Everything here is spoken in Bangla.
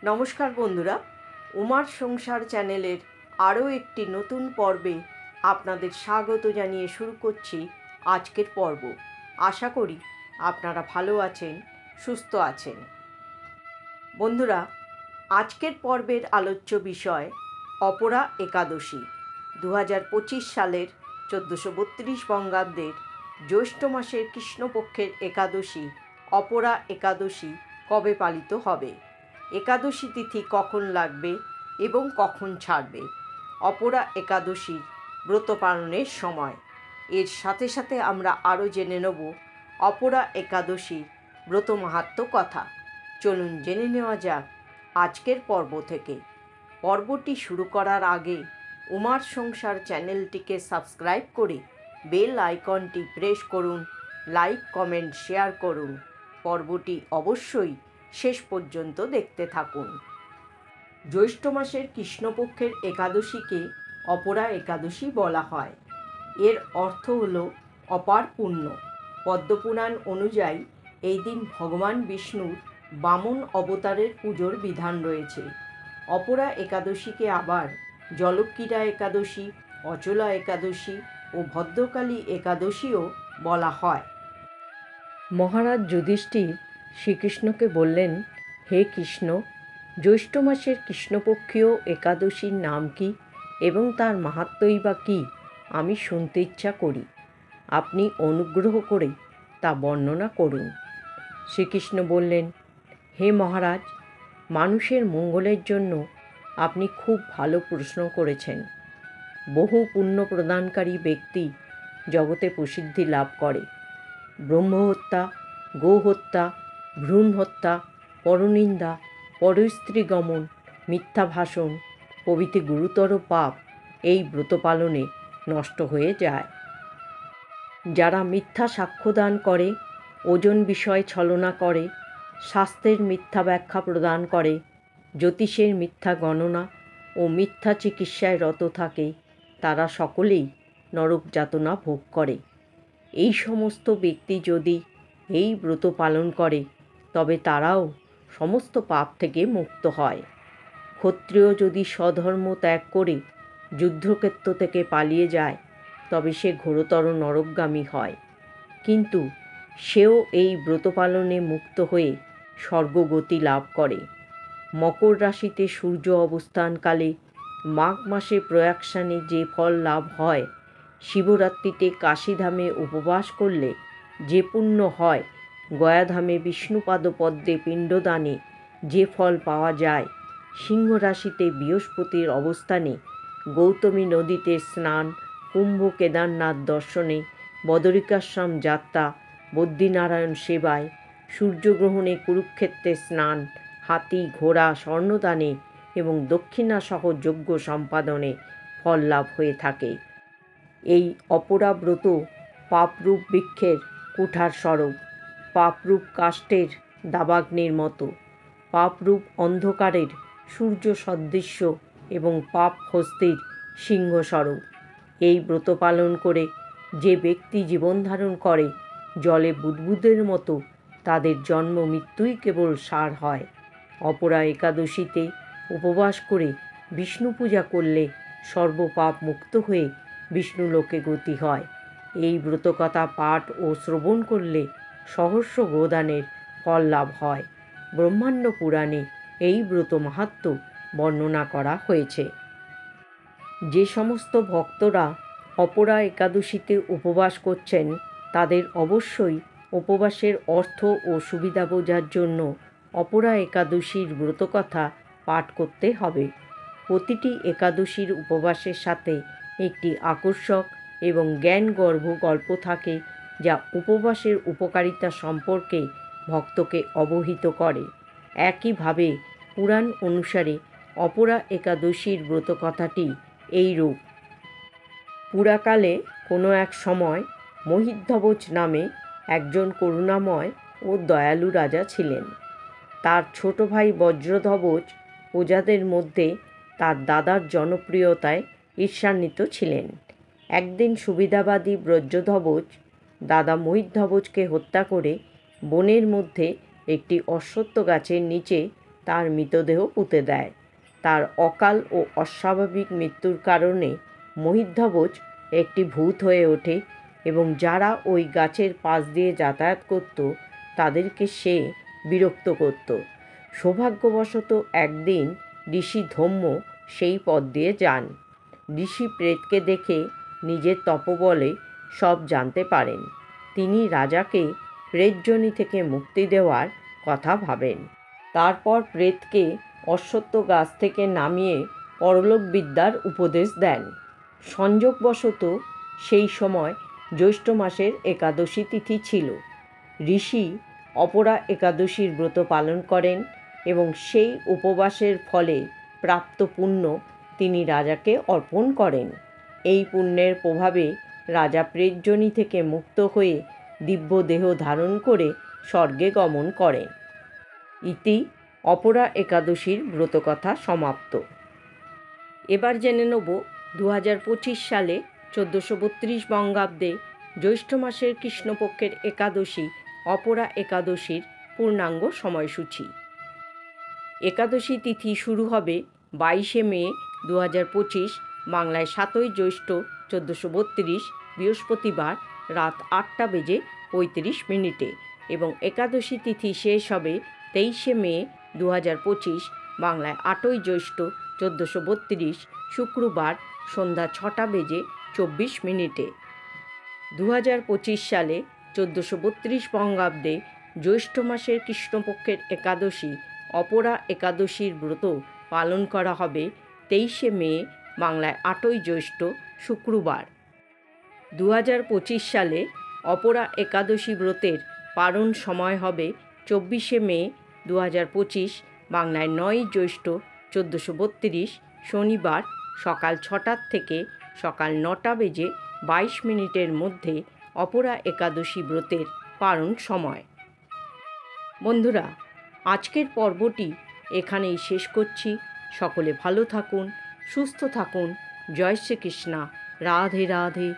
নমস্কার বন্ধুরা, উমার সংসার চ্যানেলের আরও একটি নতুন পর্বে আপনাদের স্বাগত জানিয়ে শুরু করছি আজকের পর্ব। আশা করি আপনারা ভালো আছেন, সুস্থ আছেন। বন্ধুরা, আজকের পর্বের আলোচ্য বিষয় অপরা একাদশী। 2025 সালের 1432 বঙ্গাব্দের জ্যৈষ্ঠ মাসের কৃষ্ণপক্ষের একাদশী অপরা একাদশী কবে পালিত হবে, একাদশী তিথি কখন লাগবে এবং কখন ছাড়বে, অপরা একাদশীর ব্রত পালনের সময়। এর সাথে সাথে আমরা আরও জেনে নেব অপরা একাদশীর ব্রত মাহাত্ম্য কথা। চলুন জেনে নেওয়া যাক আজকের পর্ব থেকে। পর্বটি শুরু করার আগে উমার সংসার চ্যানেলটিকে সাবস্ক্রাইব করে বেল আইকনটি প্রেস করুন, লাইক, কমেন্ট, শেয়ার করুন। পর্বটি অবশ্যই শেষ পর্যন্ত দেখতে থাকুন। জ্যৈষ্ঠ মাসের কৃষ্ণপক্ষের একাদশীকে অপরা একাদশী বলা হয়। এর অর্থ হল অপার পুণ্য। পদ্মপুরাণ অনুযায়ী এই দিন ভগবান বিষ্ণুর বামন অবতারের পুজোর বিধান রয়েছে। অপরা একাদশীকে আবার জলক্রীড়া একাদশী, অচলা একাদশী ও ভদ্রকালী একাদশীও বলা হয়। মহারাজ যুধিষ্ঠির শ্রীকৃষ্ণকে বললেন, হে কৃষ্ণ, জ্যৈষ্ঠ মাসের কৃষ্ণপক্ষীয় একাদশীর নাম কি এবং তার মাহাত্ম্যই বা কী আমি শুনতে ইচ্ছা করি। আপনি অনুগ্রহ করে তা বর্ণনা করুন। শ্রীকৃষ্ণ বললেন, হে মহারাজ, মানুষের মঙ্গলের জন্য আপনি খুব ভালো প্রশ্ন করেছেন। বহু পুণ্য প্রদানকারী ব্যক্তি জগতে প্রসিদ্ধি লাভ করে। ব্রহ্মহত্যা, গোহত্যা, ভ্রূণ হত্যা, পরনিন্দা, পরস্ত্রী গমন, মিথ্যা ভাষণ প্রভৃতি গুরুতর পাপ এই ব্রত পালনে নষ্ট হয়ে যায়। যারা মিথ্যা সাক্ষ্যদান করে, ওজন বিষয়ে ছলনা করে, স্বাস্থ্যের মিথ্যা ব্যাখ্যা প্রদান করে, জ্যোতিষের মিথ্যা গণনা ও মিথ্যা চিকিৎসায় রত থাকে, তারা সকলেই নরক যাতনা ভোগ করে। এই সমস্ত ব্যক্তি যদি এই ব্রত পালন করে তবে তারাও সমস্ত পাপ থেকে মুক্ত হয়। ক্ষত্রিয় যদি স্বধর্ম ত্যাগ করে যুদ্ধক্ষেত্র থেকে পালিয়ে যায় তবে সে ঘোরতর নরকগামী হয়, কিন্তু সেও এই ব্রত পালনে মুক্ত হয়ে স্বর্গগতি লাভ করে। মকর রাশিতে সূর্য অবস্থানকালে মাঘ মাসে প্রয়াগস্নানে যে ফল লাভ হয়, শিবরাত্রিতে কাশীধামে উপবাস করলে যে পুণ্য হয়, গয়াধামে বিষ্ণুপাদপদ্মে পিণ্ডদানে যে ফল পাওয়া যায়, সিংহ রাশিতে বৃহস্পতির অবস্থানে গৌতমী নদীতে স্নান, কুম্ভ কেদারনাথ দর্শনে, বদরিকাশ্রম যাত্রা, বদ্রীনারায়ণ সেবায়, সূর্যগ্রহণে কুরুক্ষেত্রে স্নান, হাতি, ঘোড়া, স্বর্ণদানে এবং দক্ষিণাসহ যজ্ঞ সম্পাদনে ফল লাভ হয়ে থাকে। এই অপরা ব্রত পাপরূপ বৃক্ষের কুঠার স্বরূপ, পাপরূপ কাষ্ঠের দাবাগ্নির মতো, পাপরূপ অন্ধকারের সূর্য সদৃশ্য এবং পাপ হস্তির সিংহস্বরূপ। এই ব্রত পালন করে যে ব্যক্তি জীবনধারণ করে জলে বুদ্বুদের মতো, তাদের জন্ম মৃত্যুই কেবল সার হয়। অপরা একাদশীতে উপবাস করে বিষ্ণু পূজা করলে সর্বপাপ মুক্ত হয়ে বিষ্ণুলোকে গতি হয়। এই ব্রতকথা পাঠ ও শ্রবণ করলে সহস্র গোদানের ফল লাভ হয়। ব্রহ্মাণ্ড পুরাণে এই ব্রত মাহাত্ম্য বর্ণনা করা হয়েছে। যে সমস্ত ভক্তরা অপরা একাদশীতে উপবাস করছেন তাদের অবশ্যই উপবাসের অর্থ ও সুবিধা বোঝার জন্য অপরা একাদশীর ব্রতকথা পাঠ করতে হবে। প্রতিটি একাদশীর উপবাসের সাথে একটি আকর্ষক এবং জ্ঞানগর্ভ গল্প থাকে, যা উপবাসের উপকারিতা সম্পর্কে ভক্তকে অবহিত করে। একইভাবে পুরাণ অনুসারে অপরা একাদশীর ব্রতকথাটি এইরূপ। পুরাকালে কোনো এক সময় মহিধ্বজ নামে একজন করুণাময় ও দয়ালু রাজা ছিলেন। তার ছোট ভাই বজ্রধ্বজ প্রজাদের মধ্যে তার দাদার জনপ্রিয়তায় ঈর্ষান্বিত ছিলেন। একদিন সুবিধাবাদী বজ্রধ্বজ দাদা মহিধ্বজকে হত্যা করে বনের মধ্যে একটি অশ্বত্থ গাছের নিচে তার মৃতদেহ পুঁতে দেয়। তার অকাল ও অস্বাভাবিক মৃত্যুর কারণে মহিদ্রাভোজ একটি ভূত হয়ে ওঠে এবং যারা ওই গাছের পাশ দিয়ে যাতায়াত করত তাদেরকে সে বিরক্ত করত। সৌভাগ্যবশত একদিন ঋষি ধম্ম সেই পথ দিয়ে যান। ঋষি প্রেতকে দেখে নিজের তপবলে সব জানতে পারেন। তিনি রাজাকে প্রেতযোনি থেকে মুক্তি দেওয়ার কথা ভাবেন। তারপর প্রেতকে অশ্বত্থ গাছ থেকে নামিয়ে পরলোক বিদ্যার উপদেশ দেন। সংযোগবশত সেই সময় জ্যৈষ্ঠ মাসের একাদশী তিথি ছিল। ঋষি অপরা একাদশীর ব্রত পালন করেন এবং সেই উপবাসের ফলে প্রাপ্ত পুণ্য তিনি রাজাকে অর্পণ করেন। এই পুণ্যের প্রভাবে রাজা প্রেতযোনি থেকে মুক্ত হয়ে দিব্য দেহ ধারণ করে স্বর্গে গমন করেন। ইতি অপরা একাদশীর ব্রতকথা সমাপ্ত। এবার জেনে নেব 2025 সালে 1432 বঙ্গাব্দে জ্যৈষ্ঠ মাসের কৃষ্ণপক্ষের একাদশী অপরা একাদশীর পূর্ণাঙ্গ সময়সূচি। একাদশী তিথি শুরু হবে 22শে মে 2025 বাংলায় 7ই জ্যৈষ্ঠ 1432 বৃহস্পতিবার রাত 8:35 এবং একাদশী তিথি শেষ হবে 23শে মে 2025 বাংলায় 8ই জ্যৈষ্ঠ 1432 শুক্রবার সন্ধ্যা 6:24। 2025 সালে 1432 বঙ্গাব্দে জ্যৈষ্ঠ মাসের কৃষ্ণপক্ষের একাদশী অপরা একাদশীর ব্রত পালন করা হবে 23শে মে বাংলায় 8ই জ্যৈষ্ঠ শুক্রবার। 2025 সালে অপরা একাদশী ব্রতের পারণ সময় হবে 24শে মে 2025 বাংলায় 9ই জ্যৈষ্ঠ 1432 শনিবার সকাল 6টা থেকে সকাল 9:22 মধ্যে অপরা একাদশী ব্রতের পারণ সময়। বন্ধুরা, আজকের পর্বটি এখানেই শেষ করছি। সকলে ভালো থাকুন, সুস্থ থাকুন। জয় শ্রীকৃষ্ণ। রাধে রাধে।